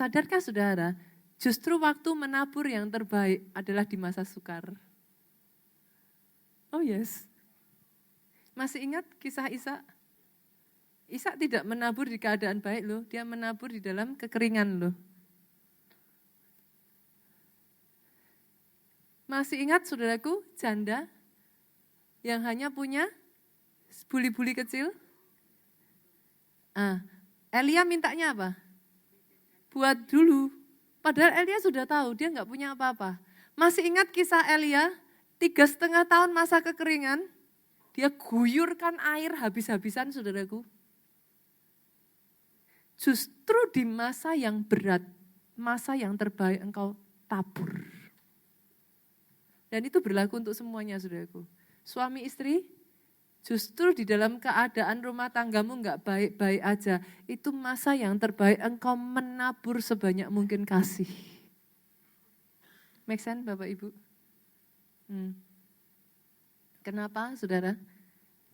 Sadarkah saudara, justru waktu menabur yang terbaik adalah di masa sukar. Oh yes. Masih ingat kisah Ishak? Ishak tidak menabur di keadaan baik loh, dia menabur di dalam kekeringan loh. Masih ingat saudaraku, janda yang hanya punya buli-buli kecil? Elia mintanya apa? Buat dulu. Padahal Elia sudah tahu, dia nggak punya apa-apa. Masih ingat kisah Elia? 3,5 tahun masa kekeringan, dia guyurkan air habis-habisan saudaraku. Justru di masa yang berat, masa yang terbaik engkau tabur. Dan itu berlaku untuk semuanya saudaraku. Suami istri, justru di dalam keadaan rumah tanggamu enggak baik-baik aja, itu masa yang terbaik engkau menabur sebanyak mungkin kasih. Make sense Bapak Ibu? Kenapa saudara?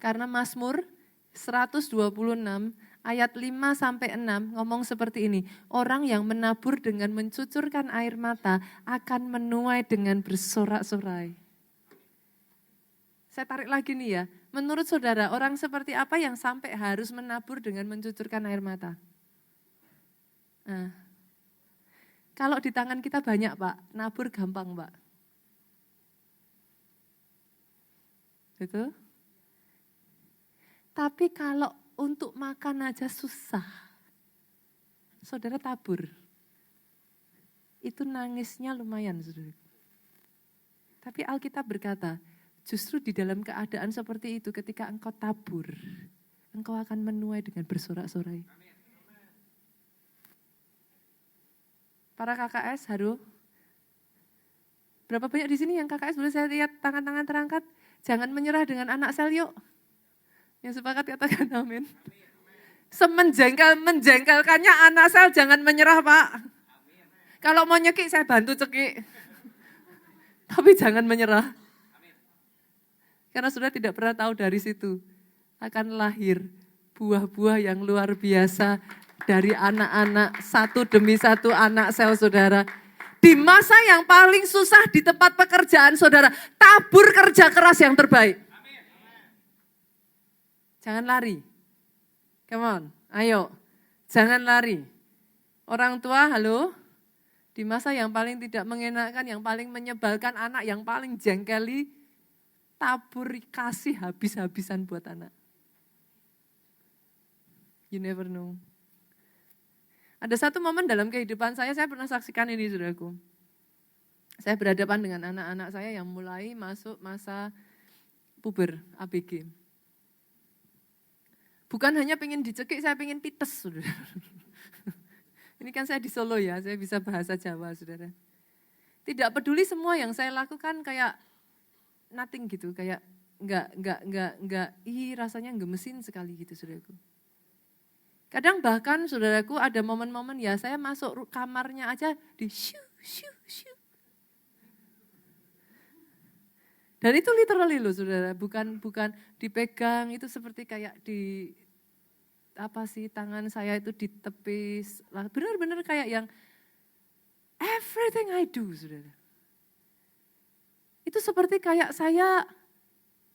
Karena Mazmur 126 ayat 5-6 ngomong seperti ini. Orang yang menabur dengan mencucurkan air mata akan menuai dengan bersorak-sorai. Saya tarik lagi nih ya. Menurut saudara, orang seperti apa yang sampai harus menabur dengan mencucurkan air mata? Kalau di tangan kita banyak Pak, nabur gampang Pak. Betul? Tapi kalau untuk makan aja susah, saudara tabur. Itu nangisnya lumayan, saudara. Tapi Alkitab berkata, justru di dalam keadaan seperti itu ketika engkau tabur, engkau akan menuai dengan bersorak-sorai. Para KKS, haru. Berapa banyak di sini yang KKS? Boleh saya lihat tangan-tangan terangkat? Jangan menyerah dengan anak sel yuk. Yang sepakat katakan amin. Menjengkelkannya anak sel jangan menyerah Pak. Kalau mau nyekik saya bantu cekik. Tapi jangan menyerah. Karena sudah tidak pernah tahu dari situ akan lahir buah-buah yang luar biasa dari anak-anak satu demi satu anak sel saudara. Di masa yang paling susah di tempat pekerjaan saudara, tabur kerja keras yang terbaik. Jangan lari. Come on, ayo. Jangan lari. Orang tua, halo. Di masa yang paling tidak mengenakan, yang paling menyebalkan anak, yang paling jengkeli, tabur kasih habis-habisan buat anak. You never know. Ada satu momen dalam kehidupan saya pernah saksikan ini saudaraku. Saya berhadapan dengan anak-anak saya yang mulai masuk masa puber, ABG. Bukan hanya pengen dicekik, saya pengen pites, saudara. Ini kan saya di Solo ya, saya bisa bahasa Jawa, saudara. Tidak peduli semua yang saya lakukan kayak nothing gitu, kayak enggak, rasanya gemesin sekali gitu, saudaraku. Kadang bahkan, saudaraku, ada momen-momen ya, saya masuk kamarnya aja di shoo. Dan itu literally loh saudara, bukan dipegang, itu seperti kayak di tangan saya itu ditepis, lah benar-benar kayak yang everything I do saudara. Itu seperti kayak saya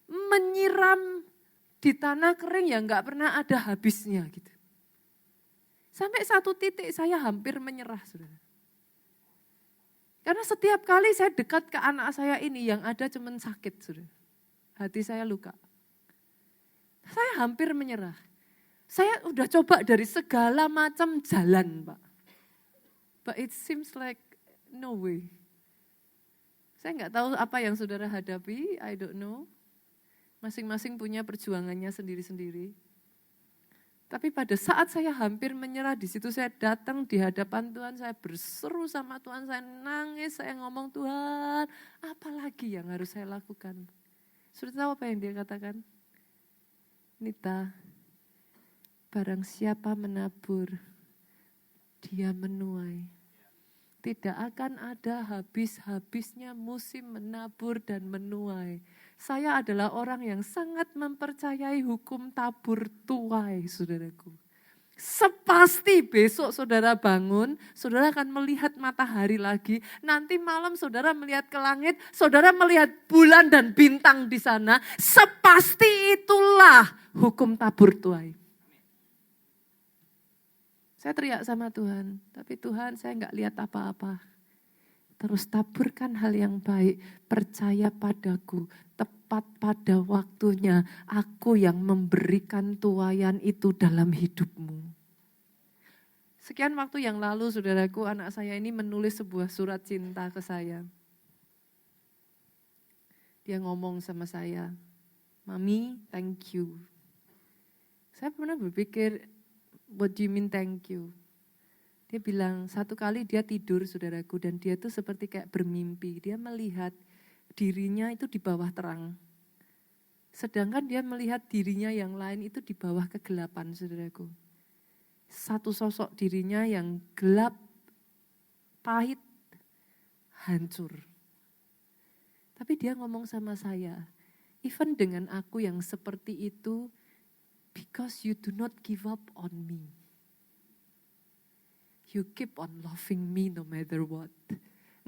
menyiram di tanah kering yang gak pernah ada habisnya gitu. Sampai satu titik saya hampir menyerah saudara. Karena setiap kali saya dekat ke anak saya ini yang ada cuman sakit saudara. Hati saya luka. Saya hampir menyerah. Saya udah coba dari segala macam jalan Pak. But it seems like no way. Saya gak tahu apa yang saudara hadapi, I don't know. Masing-masing punya perjuangannya sendiri-sendiri. Tapi pada saat saya hampir menyerah, di situ saya datang di hadapan Tuhan, saya berseru sama Tuhan, saya nangis, saya ngomong, Tuhan, apa lagi yang harus saya lakukan? Sudah tahu apa yang dia katakan? Nita, barang siapa menabur, dia menuai. Tidak akan ada habis-habisnya musim menabur dan menuai. Saya adalah orang yang sangat mempercayai hukum tabur tuai, saudaraku. Sepasti besok saudara bangun, saudara akan melihat matahari lagi. Nanti malam saudara melihat ke langit, saudara melihat bulan dan bintang di sana. Sepasti itulah hukum tabur tuai. Saya teriak sama Tuhan, tapi Tuhan saya enggak lihat apa-apa. Terus taburkan hal yang baik, percaya padaku, tepat pada waktunya aku yang memberikan tuaian itu dalam hidupmu. Sekian waktu yang lalu saudaraku, anak saya ini menulis sebuah surat cinta ke saya. Dia ngomong sama saya, "Mami, thank you." Saya pernah berpikir, what do you mean thank you? Dia bilang, satu kali dia tidur saudaraku dan dia tuh seperti kayak bermimpi. Dia melihat dirinya itu di bawah terang. Sedangkan dia melihat dirinya yang lain itu di bawah kegelapan saudaraku. Satu sosok dirinya yang gelap, pahit, hancur. Tapi dia ngomong sama saya, even dengan aku yang seperti itu, because you do not give up on me. You keep on loving me no matter what.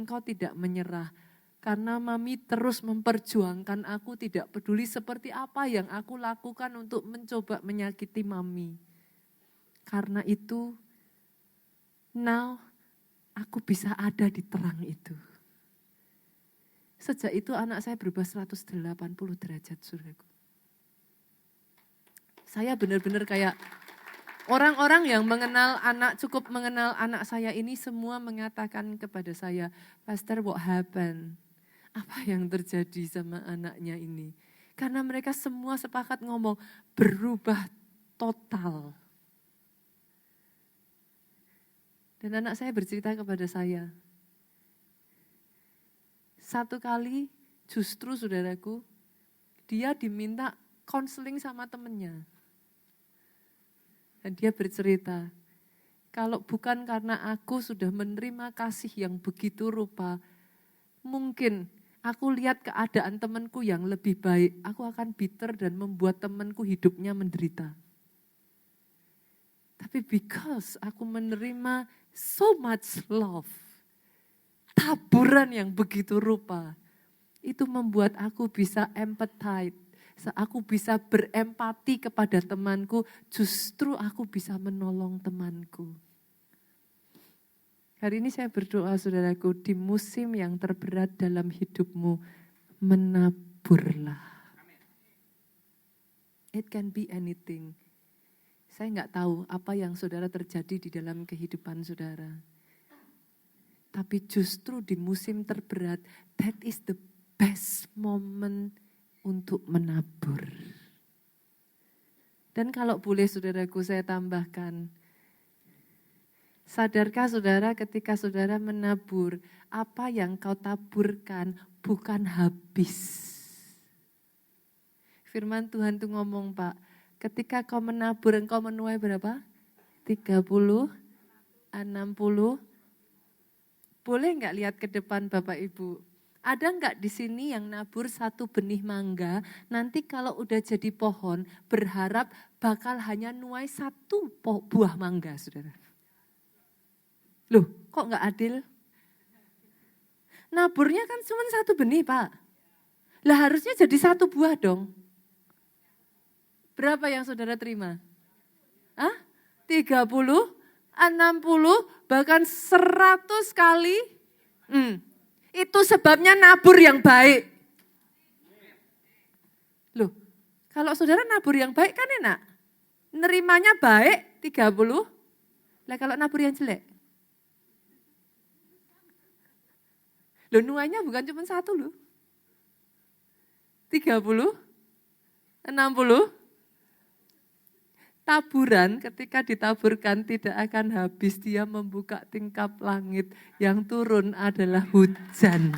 Engkau tidak menyerah. Karena mami terus memperjuangkan aku, tidak peduli seperti apa yang aku lakukan untuk mencoba menyakiti mami. Karena itu, now aku bisa ada di terang itu. Sejak itu anak saya berubah 180 derajat saudaraku. Saya benar-benar kayak orang-orang yang cukup mengenal anak saya ini semua mengatakan kepada saya, "Pastor, what happened?" Apa yang terjadi sama anaknya ini? Karena mereka semua sepakat ngomong, berubah total. Dan anak saya bercerita kepada saya, satu kali justru saudaraku, dia diminta konseling sama temennya. Dan dia bercerita, kalau bukan karena aku sudah menerima kasih yang begitu rupa, mungkin aku lihat keadaan temanku yang lebih baik, aku akan bitter dan membuat temanku hidupnya menderita. Tapi because aku menerima so much love, taburan yang begitu rupa, itu membuat aku bisa empathize. Aku bisa berempati kepada temanku, justru aku bisa menolong temanku. Hari ini saya berdoa saudaraku, di musim yang terberat dalam hidupmu, menaburlah. It can be anything. Saya enggak tahu apa yang saudara terjadi di dalam kehidupan saudara. Tapi justru di musim terberat, that is the best moment untuk menabur. Dan kalau boleh saudaraku saya tambahkan, sadarkah saudara ketika saudara menabur, apa yang kau taburkan bukan habis. Firman Tuhan tuh ngomong Pak, ketika kau menabur engkau menuai berapa? 30, 60. Boleh enggak lihat ke depan Bapak Ibu? Ada enggak di sini yang nabur satu benih mangga, nanti kalau udah jadi pohon, berharap bakal hanya nuai satu buah mangga, saudara? Loh, kok enggak adil? Naburnya kan cuma satu benih, Pak. Lah harusnya jadi satu buah dong. Berapa yang saudara terima? 30, 60, bahkan 100 kali. Itu sebabnya nabur yang baik. Loh, kalau saudara nabur yang baik kan enak. Nerimanya baik 30. Lah kalau nabur yang jelek? Loh nuainya bukan cuma satu loh. 30, 60. Taburan ketika ditaburkan tidak akan habis, dia membuka tingkap langit, yang turun adalah hujan.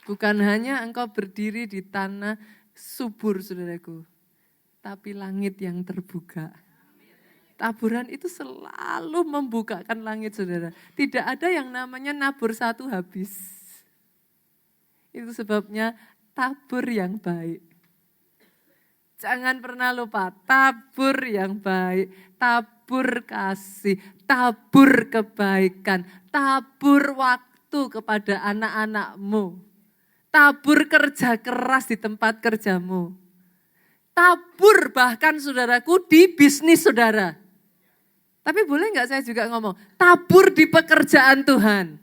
Bukan hanya engkau berdiri di tanah subur saudaraku, tapi langit yang terbuka. Taburan itu selalu membukakan langit saudara. Tidak ada yang namanya nabur satu habis. Itu sebabnya tabur yang baik. Jangan pernah lupa, tabur yang baik, tabur kasih, tabur kebaikan, tabur waktu kepada anak-anakmu. Tabur kerja keras di tempat kerjamu. Tabur bahkan saudaraku di bisnis saudara. Tapi boleh nggak saya juga ngomong, tabur di pekerjaan Tuhan.